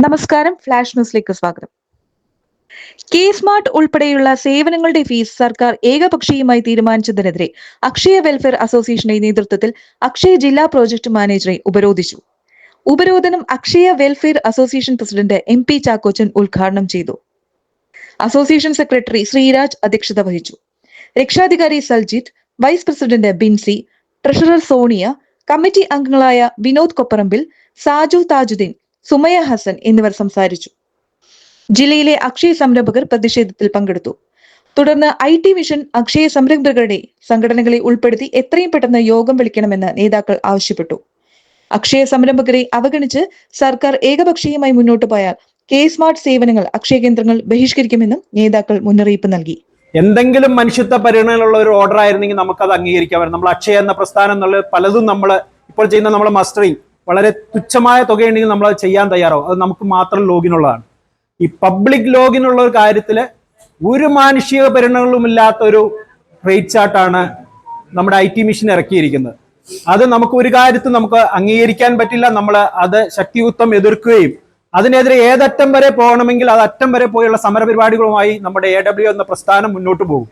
നമസ്കാരം, ഫ്ലാഷ് ന്യൂസിലേക്ക് സ്വാഗതം. കെ സ്മാർട്ട് ഉൾപ്പെടെയുള്ള സേവനങ്ങളുടെ ഫീസ് സർക്കാർ ഏകപക്ഷീയമായി തീരുമാനിച്ചതിനെതിരെ അക്ഷയ വെൽഫെയർ അസോസിയേഷന്റെ നേതൃത്വത്തിൽ അക്ഷയ ജില്ലാ പ്രോജക്ട് മാനേജറെ ഉപരോധിച്ചു. ഉപരോധനം Akshaya welfare association president MP Chackochan ഉദ്ഘാടനം ചെയ്തു. അസോസിയേഷൻ സെക്രട്ടറി ശ്രീരാജ് അധ്യക്ഷത വഹിച്ചു. രക്ഷാധികാരി Saljith, vice president Binsy, treasurer Sonia, committee അംഗങ്ങളായ വിനോദ് കൊപ്പറമ്പിൽ, സാജു താജുദ്ദീൻ, സുമയ ഹസൻ എന്നിവർ സംസാരിച്ചു. ജില്ലയിലെ അക്ഷയ സംരംഭകർ പ്രതിഷേധത്തിൽ പങ്കെടുത്തു. തുടർന്ന് IT മിഷൻ അക്ഷയ സംരംഭകരുടെ സംഘടനകളെ ഉൾപ്പെടുത്തി എത്രയും പെട്ടെന്ന് യോഗം വിളിക്കണമെന്ന് നേതാക്കൾ ആവശ്യപ്പെട്ടു. അക്ഷയ സംരംഭകരെ അവഗണിച്ച് സർക്കാർ ഏകപക്ഷീയമായി മുന്നോട്ട് പോയാൽ കെ സ്മാർട്ട് സേവനങ്ങൾ അക്ഷയ കേന്ദ്രങ്ങൾ ബഹിഷ്കരിക്കുമെന്നും നേതാക്കൾ മുന്നറിയിപ്പ് നൽകി. എന്തെങ്കിലും മനുഷ്യത്വ പരിഗണനയുള്ള ഒരു ഓർഡർ ആയിരുന്നെങ്കിൽ നമുക്കത് അംഗീകരിക്കാം. നമ്മൾ അക്ഷയ എന്ന പ്രസ്ഥാനം എന്നുള്ള പലതും നമ്മൾ ഇപ്പോൾ ചെയ്യുന്ന നമ്മളെ മസ്റ്ററിങ് വളരെ തുച്ഛമായ തുകയുണ്ടെങ്കിൽ നമ്മൾ അത് ചെയ്യാൻ തയ്യാറാവും. അത് നമുക്ക് മാത്രം ലോഗിനുള്ളതാണ്. ഈ പബ്ലിക് ലോഗിനുള്ള ഒരു കാര്യത്തിൽ ഒരു മാനുഷിക പരിഗണനകളും ഇല്ലാത്ത ഒരു റേറ്റ് ചാർട്ടാണ് നമ്മുടെ IT മിഷൻ ഇറക്കിയിരിക്കുന്നത്. അത് നമുക്ക് ഒരു കാര്യത്തിൽ നമുക്ക് അംഗീകരിക്കാൻ പറ്റില്ല. നമ്മൾ അത് ശക്തിയുക്തം എതിർക്കുകയും അതിനെതിരെ ഏതറ്റം വരെ പോകണമെങ്കിൽ അത് അറ്റം വരെ പോയുള്ള സമരപരിപാടികളുമായി നമ്മുടെ AWO എന്ന പ്രസ്ഥാനം മുന്നോട്ട് പോകും.